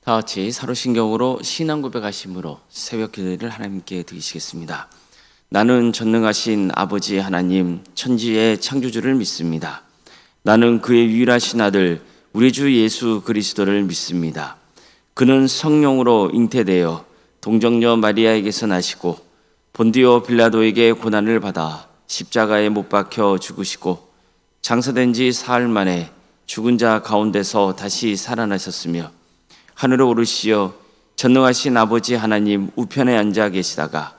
다 같이 사도신경으로 신앙 고백하심으로 새벽 기도를 하나님께 드리시겠습니다. 나는 전능하신 아버지 하나님 천지의 창조주를 믿습니다. 나는 그의 유일하신 아들 우리 주 예수 그리스도를 믿습니다. 그는 성령으로 잉태되어 동정녀 마리아에게서 나시고 본디오 빌라도에게 고난을 받아 십자가에 못 박혀 죽으시고 장사된 지 사흘 만에 죽은 자 가운데서 다시 살아나셨으며 하늘에 오르시어 전능하신 아버지 하나님 우편에 앉아 계시다가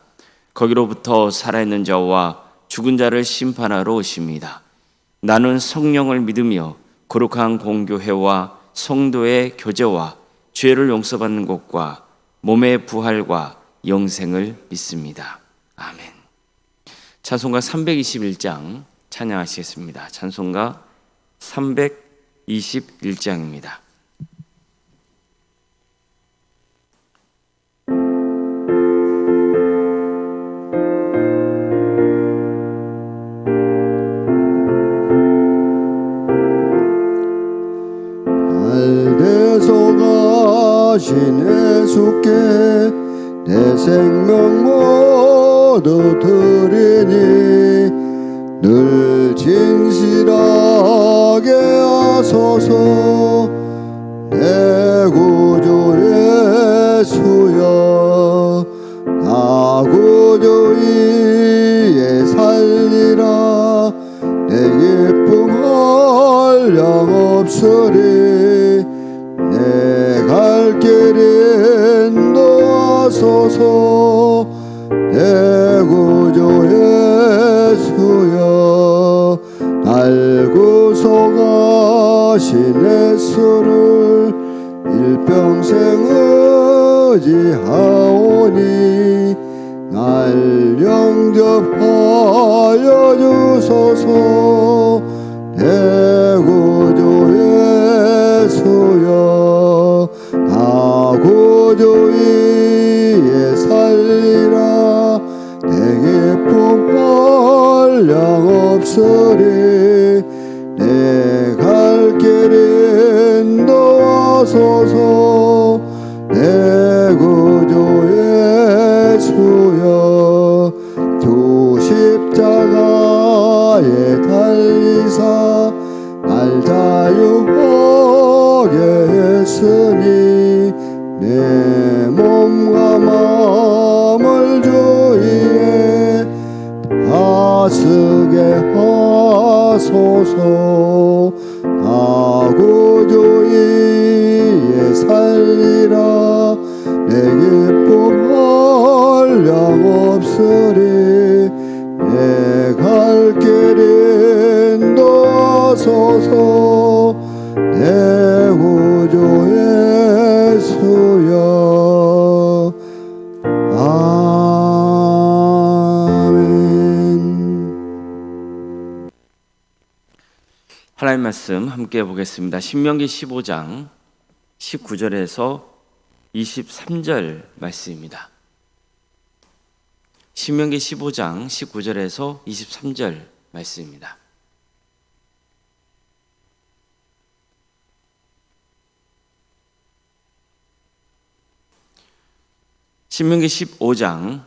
거기로부터 살아있는 자와 죽은 자를 심판하러 오십니다. 나는 성령을 믿으며 거룩한 공교회와 성도의 교제와 죄를 용서받는 것과 몸의 부활과 영생을 믿습니다. 아멘. 찬송가 321장 찬양하시겠습니다. 찬송가 321장입니다. 하신 예수께 내 생명 모두 드리니 늘 진실하게 하소서. 내 구주 예수여 나 구주 위에 살리라. 내 기쁨 한량 없으리. 내 갈 길 인도하소서. 내 구주 예수여 날 구속하신 예수를 일평생 의지하오니 날 영접하여 주소서. 내 구주 예수여 나 구주 위에 살리라. 내 기쁨 한량 없으리. 내 갈 길 인도하소서. 내 구주 예수여 주 십자가에 달리사 날 자유하게 했으니 내 몸과 마음을 주위에 다스게 하소서. 나 구주 위에 살리라. 내 기쁨 한량 없으리. 내 갈 길 인도하소서. 내 구주 예수여 아멘. 하나님 말씀 함께 보겠습니다. 신명기 15장 19절에서 23절 말씀입니다. 신명기 15장 19절에서 23절 말씀입니다. 신명기 15장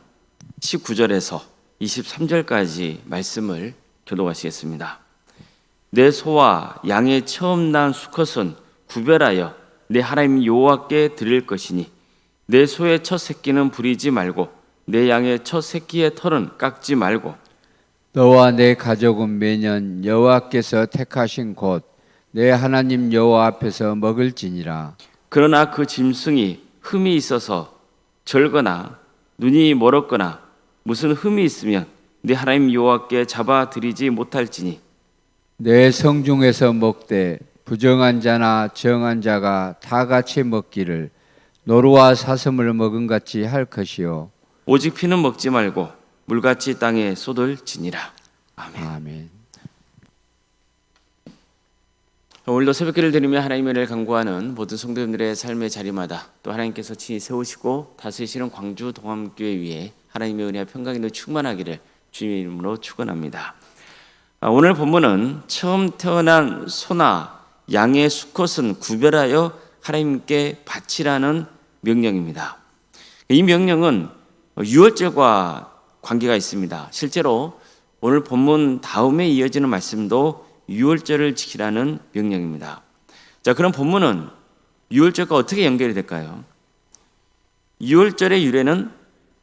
19절에서 23절까지 말씀을 교독하시겠습니다. 내 소와 양의 처음 난 수컷은 구별하여 내 하나님 여호와께 드릴 것이니 내 소의 첫 새끼는 부리지 말고 내 양의 첫 새끼의 털은 깎지 말고 너와 내 가족은 매년 여호와께서 택하신 곳 내 하나님 여호와 앞에서 먹을지니라. 그러나 그 짐승이 흠이 있어서 절거나 눈이 멀었거나 무슨 흠이 있으면 네 하나님 여호와께 잡아 드리지 못할지니 내 성중에서 먹되 부정한 자나 정한 자가 다 같이 먹기를 노루와 사슴을 먹은 같이 할 것이요 오직 피는 먹지 말고 물같이 땅에 쏟을지니라. 아멘. 아멘. 오늘도 새벽기를 드리며 하나님의 은혜를 간구하는 모든 성도님들의 삶의 자리마다 또 하나님께서 친히 세우시고 다스리시는 광주 동암교회 위에 하나님의 은혜와 평강이 충만하기를 주님의 이름으로 축원합니다. 오늘 본문은 처음 태어난 소나 양의 수컷은 구별하여 하나님께 바치라는 명령입니다. 이 명령은 유월절과 관계가 있습니다. 실제로 오늘 본문 다음에 이어지는 말씀도 유월절을 지키라는 명령입니다. 자, 그럼 본문은 유월절과 어떻게 연결이 될까요? 유월절의 유래는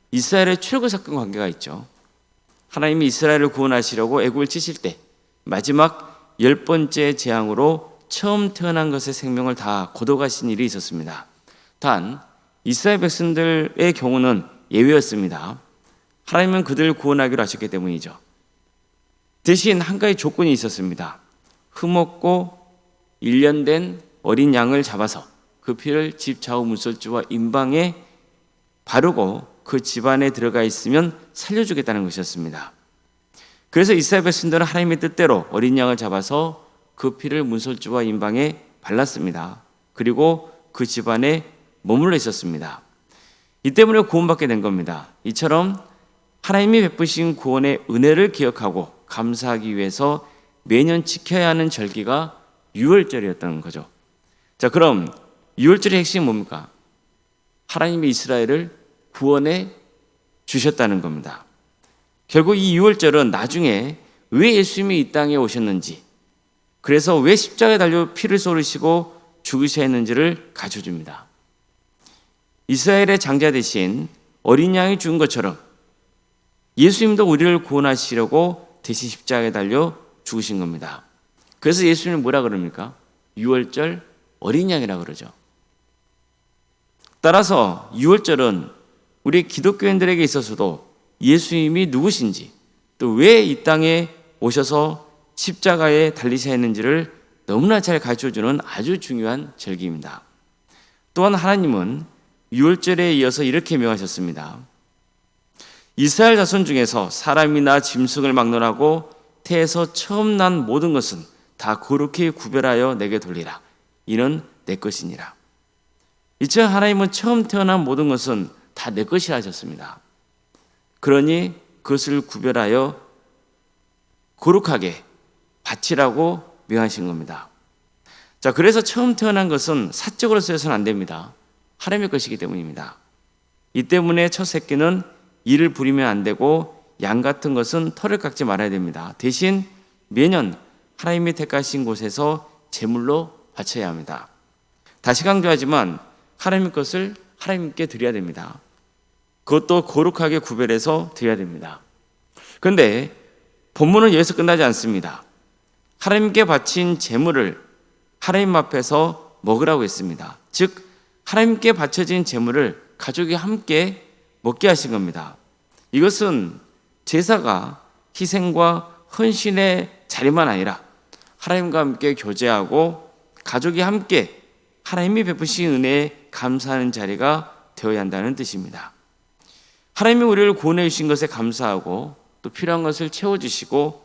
이스라엘의 출애굽 사건 관계가 있죠. 하나님이 이스라엘을 구원하시려고 애굽을 치실 때 마지막 10번째 재앙으로 처음 태어난 것의 생명을 다 거둬가신 일이 있었습니다. 단 이스라엘 백성들의 경우는 예외였습니다. 하나님은 그들을 구원하기로 하셨기 때문이죠. 대신 한 가지 조건이 있었습니다. 흠없고 1년 된 어린 양을 잡아서 그 피를 집 좌우 문설주와 임방에 바르고 그 집안에 들어가 있으면 살려주겠다는 것이었습니다. 그래서 이스라엘 백성들은 하나님의 뜻대로 어린 양을 잡아서 그 피를 문설주와 임방에 발랐습니다. 그리고 그 집안에 머물러 있었습니다. 이 때문에 구원받게 된 겁니다. 이처럼 하나님이 베푸신 구원의 은혜를 기억하고 감사하기 위해서 매년 지켜야 하는 절기가 유월절이었다는 거죠. 자, 그럼 유월절의 핵심이 뭡니까? 하나님이 이스라엘을 구원해 주셨다는 겁니다. 결국 이 유월절은 나중에 왜 예수님이 이 땅에 오셨는지, 그래서 왜 십자가에 달려 피를 쏟으시고 죽으셔야 했는지를 가르쳐줍니다. 이스라엘의 장자 대신 어린 양이 죽은 것처럼 예수님도 우리를 구원하시려고 대신 십자가에 달려 죽으신 겁니다. 그래서 예수님은 뭐라 그럽니까? 유월절 어린 양이라 그러죠. 따라서 유월절은 우리 기독교인들에게 있어서도 예수님이 누구신지, 또 왜 이 땅에 오셔서 십자가에 달리셔야 했는지를 너무나 잘 가르쳐주는 아주 중요한 절기입니다. 또한 하나님은 유월절에 이어서 이렇게 명하셨습니다. 이스라엘 자손 중에서 사람이나 짐승을 막론하고 태에서 처음 난 모든 것은 다 거룩히 구별하여 내게 돌리라. 이는 내 것이니라. 이처 하나님은 처음 태어난 모든 것은 다 내 것이라 하셨습니다. 그러니 그것을 구별하여 거룩하게 바치라고 명하신 겁니다. 자, 그래서 처음 태어난 것은 사적으로 쓰여서는 안 됩니다. 하나님의 것이기 때문입니다. 이 때문에 첫 새끼는 이를 부리면 안 되고 양 같은 것은 털을 깎지 말아야 됩니다. 대신 매년 하나님이 택하신 곳에서 제물로 바쳐야 합니다. 다시 강조하지만 하나님의 것을 하나님께 드려야 됩니다. 그것도 거룩하게 구별해서 드려야 됩니다. 그런데 본문은 여기서 끝나지 않습니다. 하나님께 바친 제물을 하나님 앞에서 먹으라고 했습니다. 즉 하나님께 바쳐진 제물을 가족이 함께 먹게 하신 겁니다. 이것은 제사가 희생과 헌신의 자리만 아니라 하나님과 함께 교제하고 가족이 함께 하나님이 베푸신 은혜에 감사하는 자리가 되어야 한다는 뜻입니다. 하나님이 우리를 구원해 주신 것에 감사하고 또 필요한 것을 채워주시고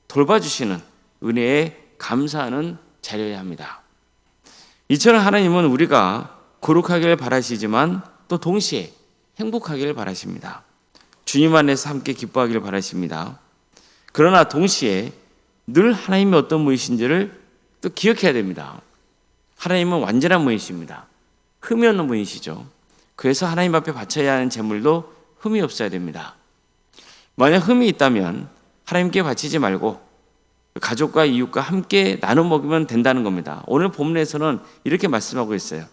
돌봐주시는 은혜에 감사하는 자리여야 합니다. 이처럼 하나님은 우리가 거룩하기를 바라시지만 또 동시에 행복하기를 바라십니다. 주님 안에서 함께 기뻐하기를 바라십니다. 그러나 동시에 늘 하나님이 어떤 분이신지를 또 기억해야 됩니다. 하나님은 완전한 분이십니다. 흠이 없는 분이시죠. 그래서 하나님 앞에 바쳐야 하는 제물도 흠이 없어야 됩니다. 만약 흠이 있다면 하나님께 바치지 말고 가족과 이웃과 함께 나눠 먹으면 된다는 겁니다. 오늘 본문에서는 이렇게 말씀하고 있어요.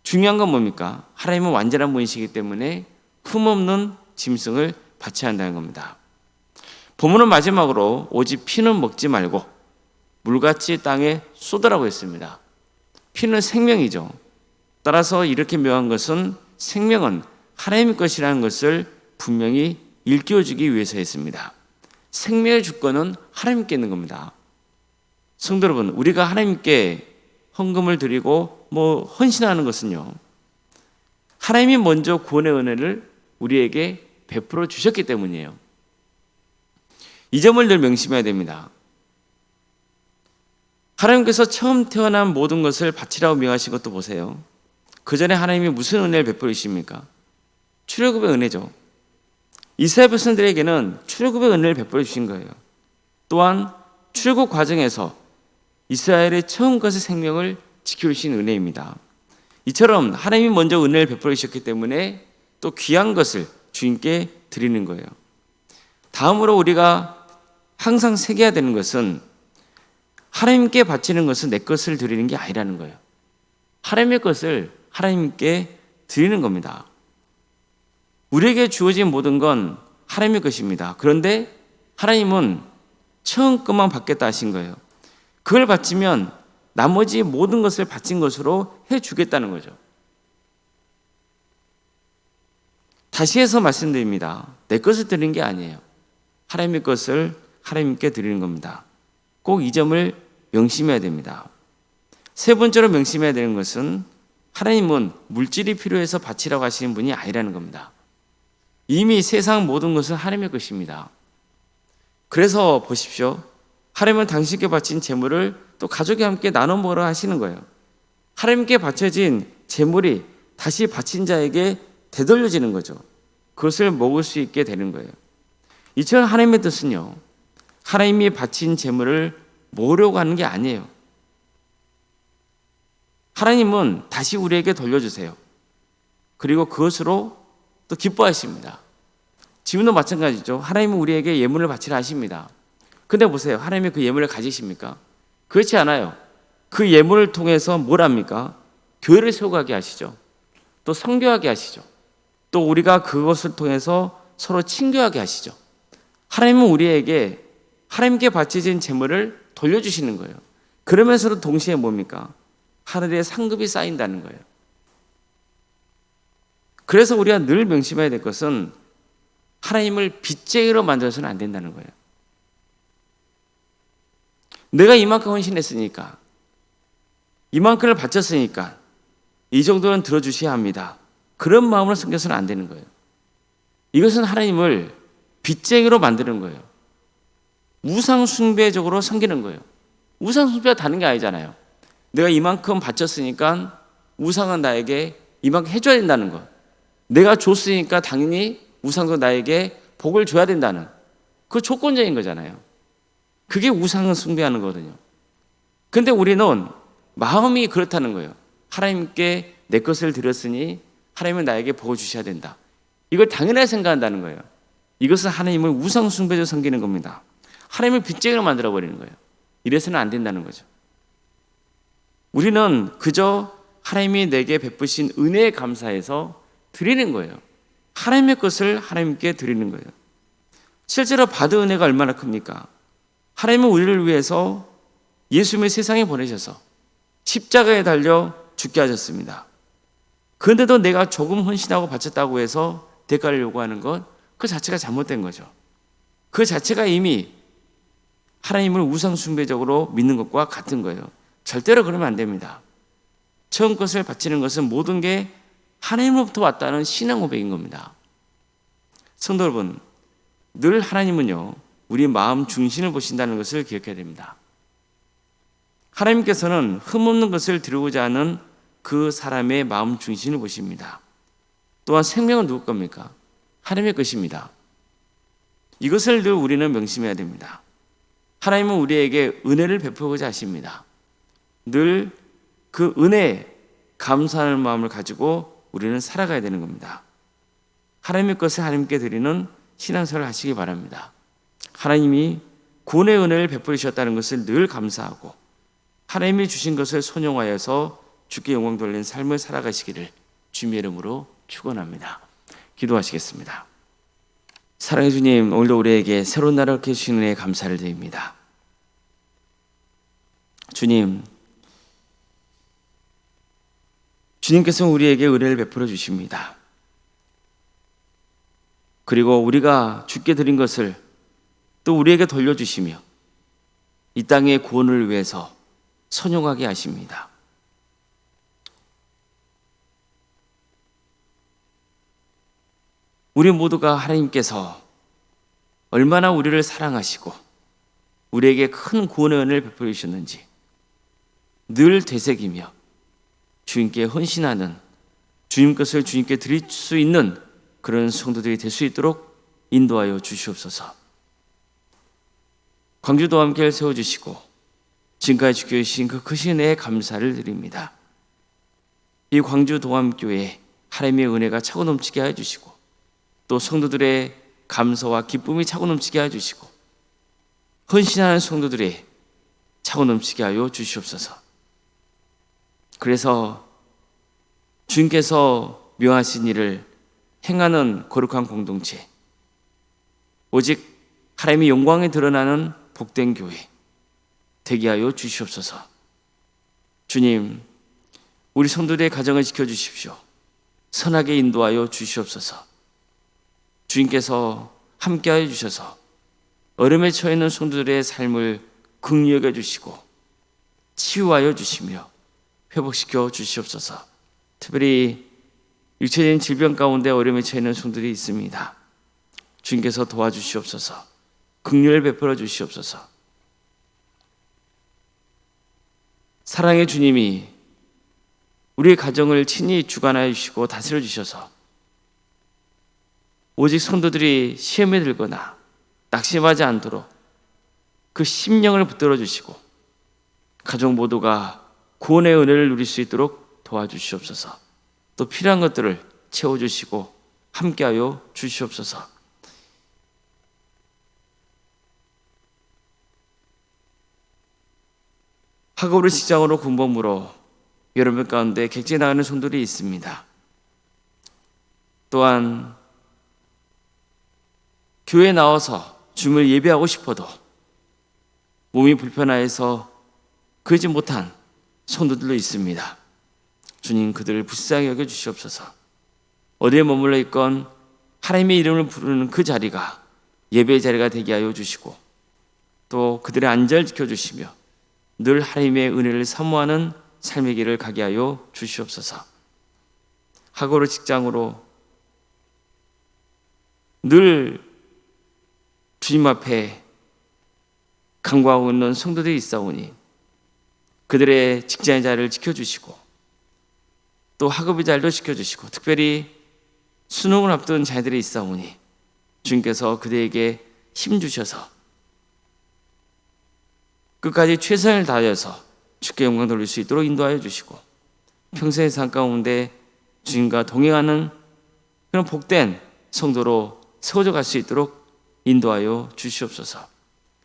중요한 건 뭡니까? 하나님은 완전한 분이시기 때문에 흠 없는 짐승을 바쳐야 한다는 겁니다. 본문은 마지막으로 오직 피는 먹지 말고 물같이 땅에 쏟으라고 했습니다. 피는 생명이죠. 따라서 이렇게 묘한 것은 생명은 하나님의 것이라는 것을 분명히 일깨워주기 위해서였습니다. 생명의 주권은 하나님께 있는 겁니다. 성도 여러분, 우리가 하나님께 헌금을 드리고 헌신하는 것은요, 하나님이 먼저 구원의 은혜를 우리에게 베풀어 주셨기 때문이에요. 이 점을 늘 명심해야 됩니다. 하나님께서 처음 태어난 모든 것을 바치라고 명하신 것도 보세요. 그 전에 하나님이 무슨 은혜를 베풀어 주십니까? 출애굽의 은혜죠. 이스라엘 백성들에게는 출애굽의 은혜를 베풀어 주신 거예요. 또한 출애굽 과정에서 이스라엘의 처음 것의 생명을 지켜주신 은혜입니다. 이처럼 하나님이 먼저 은혜를 베풀어 주셨기 때문에 또 귀한 것을 주님께 드리는 거예요. 다음으로 우리가 항상 새겨야 되는 것은 하나님께 바치는 것은 내 것을 드리는 게 아니라는 거예요. 하나님의 것을 하나님께 드리는 겁니다. 우리에게 주어진 모든 건 하나님의 것입니다. 그런데 하나님은 처음 것만 받겠다 하신 거예요. 그걸 바치면 나머지 모든 것을 바친 것으로 해주겠다는 거죠. 다시 해서 말씀드립니다. 내 것을 드리는 게 아니에요. 하나님의 것을 하나님께 드리는 겁니다. 꼭 이 점을 명심해야 됩니다. 세 번째로 명심해야 되는 것은 하나님은 물질이 필요해서 바치라고 하시는 분이 아니라는 겁니다. 이미 세상 모든 것은 하나님의 것입니다. 그래서 보십시오. 하나님은 당신께 바친 재물을 또 가족이 함께 나눠 먹으라 하시는 거예요. 하나님께 바쳐진 재물이 다시 바친 자에게 되돌려지는 거죠. 그것을 먹을 수 있게 되는 거예요. 이처럼 하나님의 뜻은요, 하나님이 바친 재물을 모으려고 하는 게 아니에요. 하나님은 다시 우리에게 돌려주세요. 그리고 그것으로 또 기뻐하십니다. 지금도 마찬가지죠. 하나님은 우리에게 예물을 바치라 하십니다. 근데 보세요. 하나님이 그 예물을 가지십니까? 그렇지 않아요. 그 예물을 통해서 뭘 합니까? 교회를 세워가게 하시죠. 또 선교하게 하시죠. 또 우리가 그것을 통해서 서로 친교하게 하시죠. 하나님은 우리에게 하나님께 바쳐진 재물을 돌려주시는 거예요. 그러면서도 동시에 뭡니까? 하늘의 상급이 쌓인다는 거예요. 그래서 우리가 늘 명심해야 될 것은 하나님을 빚쟁이로 만들어서는 안 된다는 거예요. 내가 이만큼 헌신했으니까, 이만큼을 바쳤으니까 이 정도는 들어주셔야 합니다. 그런 마음으로 섬겨서는 안 되는 거예요. 이것은 하나님을 빚쟁이로 만드는 거예요. 우상 숭배적으로 섬기는 거예요. 우상 숭배가 다른 게 아니잖아요. 내가 이만큼 바쳤으니까 우상은 나에게 이만큼 해줘야 된다는 거. 내가 줬으니까 당연히 우상도 나에게 복을 줘야 된다는 그 조건적인 거잖아요. 그게 우상을 숭배하는 거거든요. 근데 우리는 마음이 그렇다는 거예요. 하나님께 내 것을 드렸으니 하나님은 나에게 복을 주셔야 된다. 이걸 당연하게 생각한다는 거예요. 이것은 하나님을 우상 숭배적으로 섬기는 겁니다. 하나님을 빚쟁이로 만들어버리는 거예요. 이래서는 안 된다는 거죠. 우리는 그저 하나님이 내게 베푸신 은혜에 감사해서 드리는 거예요. 하나님의 것을 하나님께 드리는 거예요. 실제로 받은 은혜가 얼마나 큽니까? 하나님은 우리를 위해서 예수님을 세상에 보내셔서 십자가에 달려 죽게 하셨습니다. 그런데도 내가 조금 헌신하고 바쳤다고 해서 대가를 요구하는 것, 그 자체가 잘못된 거죠. 그 자체가 이미 하나님을 우상 숭배적으로 믿는 것과 같은 거예요. 절대로 그러면 안 됩니다. 처음 것을 바치는 것은 모든 게 하나님으로부터 왔다는 신앙 고백인 겁니다. 성도 여러분, 늘 하나님은요, 우리 마음 중심을 보신다는 것을 기억해야 됩니다. 하나님께서는 흠없는 것을 드리고자 하는 그 사람의 마음 중심을 보십니다. 또한 생명은 누구 겁니까? 하나님의 것입니다. 이것을 늘 우리는 명심해야 됩니다. 하나님은 우리에게 은혜를 베푸고자 하십니다. 늘 그 은혜에 감사하는 마음을 가지고 우리는 살아가야 되는 겁니다. 하나님의 것을 하나님께 드리는 신앙생활을 하시기 바랍니다. 하나님이 구원의 은혜를 베풀으셨다는 것을 늘 감사하고 하나님이 주신 것을 선용하여서 주께 영광 돌리는 삶을 살아가시기를 주님의 이름으로 축원합니다. 기도하시겠습니다. 사랑의 주님, 오늘도 우리에게 새로운 날을 얻게 주신 은혜에 감사를 드립니다. 주님께서 우리에게 은혜를 베풀어 주십니다. 그리고 우리가 주께 드린 것을 또 우리에게 돌려주시며 이 땅의 구원을 위해서 선용하게 하십니다. 우리 모두가 하나님께서 얼마나 우리를 사랑하시고 우리에게 큰 구원의 은혜를 베풀어 주셨는지 늘 되새기며 주님께 헌신하는, 주님 것을 주님께 드릴 수 있는 그런 성도들이 될 수 있도록 인도하여 주시옵소서. 광주도 함께 세워주시고 지금까지 지켜주신 그 크신 은혜에 감사를 드립니다. 이 광주 동암교회 하나님의 은혜가 차고 넘치게 해주시고 또 성도들의 감사와 기쁨이 차고 넘치게 해주시고 헌신하는 성도들의 차고 넘치게 하여 주시옵소서. 그래서 주님께서 명하신 일을 행하는 거룩한 공동체, 오직 하나님의 영광이 드러나는 복된 교회 되게 하여 주시옵소서. 주님, 우리 성도들의 가정을 지켜주십시오. 선하게 인도하여 주시옵소서. 주님께서 함께하여 주셔서 어려움에 처해 있는 성도들의 삶을 긍휼히 여겨 주시고 치유하여 주시며 회복시켜 주시옵소서. 특별히 육체적인 질병 가운데 어려움에 처해 있는 성도들이 있습니다. 주님께서 도와주시옵소서. 긍휼을 베풀어 주시옵소서. 사랑의 주님이 우리의 가정을 친히 주관하여 주시고 다스려 주셔서 오직 성도들이 시험에 들거나 낙심하지 않도록 그 심령을 붙들어 주시고 가족 모두가 구원의 은혜를 누릴 수 있도록 도와주시옵소서. 또 필요한 것들을 채워주시고 함께하여 주시옵소서. 학업으로 직장으로 군복무로 여러분 가운데 객지에 나가는 성도들이 있습니다. 또한 교회에 나와서 주님을 예배하고 싶어도 몸이 불편해서 그러지 못한 성도들도 있습니다. 주님, 그들을 불쌍히 여겨 주시옵소서. 어디에 머물러 있건 하나님의 이름을 부르는 그 자리가 예배의 자리가 되게 하여 주시고 또 그들의 안전을 지켜주시며 늘 하나님의 은혜를 사모하는 삶의 길을 가게 하여 주시옵소서. 학업으로 직장으로 늘 주님 앞에 간구하고 있는 성도들이 있사오니 그들의 직장의 자리를 지켜주시고 또 학업의 자리도 지켜주시고 특별히 수능을 앞둔 자녀들이 있사오니 주님께서 그들에게 힘 주셔서 끝까지 최선을 다하여서 주께 영광 돌릴 수 있도록 인도하여 주시고 평생의 삶 가운데 주님과 동행하는 그런 복된 성도로 세워져 갈 수 있도록 인도하여 주시옵소서.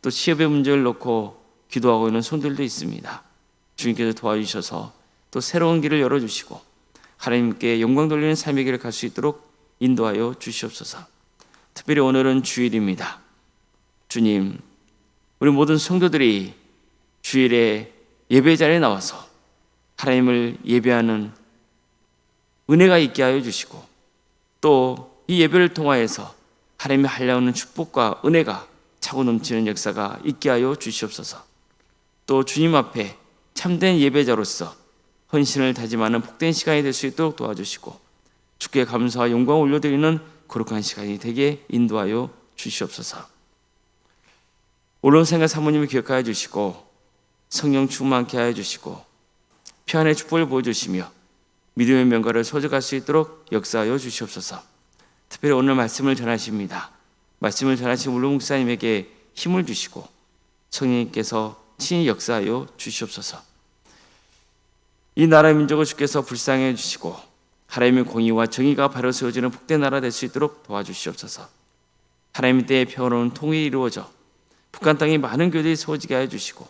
또 취업의 문제를 놓고 기도하고 있는 손들도 있습니다. 주님께서 도와주셔서 또 새로운 길을 열어주시고 하나님께 영광 돌리는 삶의 길을 갈 수 있도록 인도하여 주시옵소서. 특별히 오늘은 주일입니다. 주님, 우리 모든 성도들이 주일에 예배 자리에 나와서 하나님을 예배하는 은혜가 있게 하여 주시고 또 이 예배를 통하여서 하나님의 한량없는 축복과 은혜가 차고 넘치는 역사가 있게 하여 주시옵소서. 또 주님 앞에 참된 예배자로서 헌신을 다짐하는 복된 시간이 될 수 있도록 도와주시고 주께 감사와 영광을 올려드리는 거룩한 시간이 되게 인도하여 주시옵소서. 오늘 생각 사모님을 기억하여 주시고 성령 충만케 하여 주시고 평안의 축복을 보여주시며 믿음의 명가를 소적할 수 있도록 역사하여 주시옵소서. 특별히 오늘 말씀을 전하십니다. 말씀을 전하신 울로 목사님에게 힘을 주시고 성령님께서 친히 역사하여 주시옵소서. 이 나라 민족을 주께서 불쌍해 주시고 하나님의 공의와 정의가 바로 세워지는 복된 나라 될 수 있도록 도와주시옵소서. 하나님의 때에 평화로운 통일이 이루어져 북한 땅에 많은 교회들이 세워지게 하여 주시고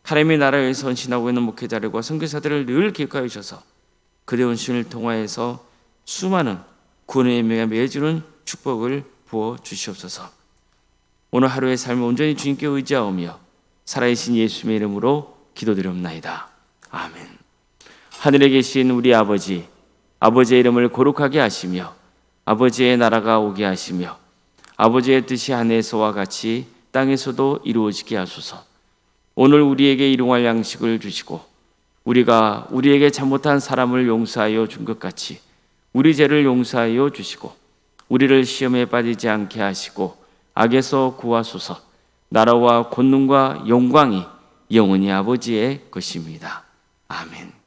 하나님의 나라를 위해서 헌신하고 있는 목회자들과 선교사들을 늘 기억하여 주셔서 그들의 헌신을 통하여서 수많은 구원의 명에 매해주는 축복을 부어 주시옵소서. 오늘 하루의 삶을 온전히 주님께 의지하오며 살아계신 예수님의 이름으로 기도드리옵나이다. 아멘. 하늘에 계신 우리 아버지, 아버지의 이름을 거룩하게 하시며 아버지의 나라가 오게 하시며 아버지의 뜻이 하늘에서와 같이 땅에서도 이루어지게 하소서. 오늘 우리에게 일용할 양식을 주시고 우리가 우리에게 잘못한 사람을 용서하여 준 것 같이 우리 죄를 용서하여 주시고 우리를 시험에 빠지지 않게 하시고 악에서 구하소서. 나라와 권능과 영광이 영원히 아버지의 것입니다. 아멘.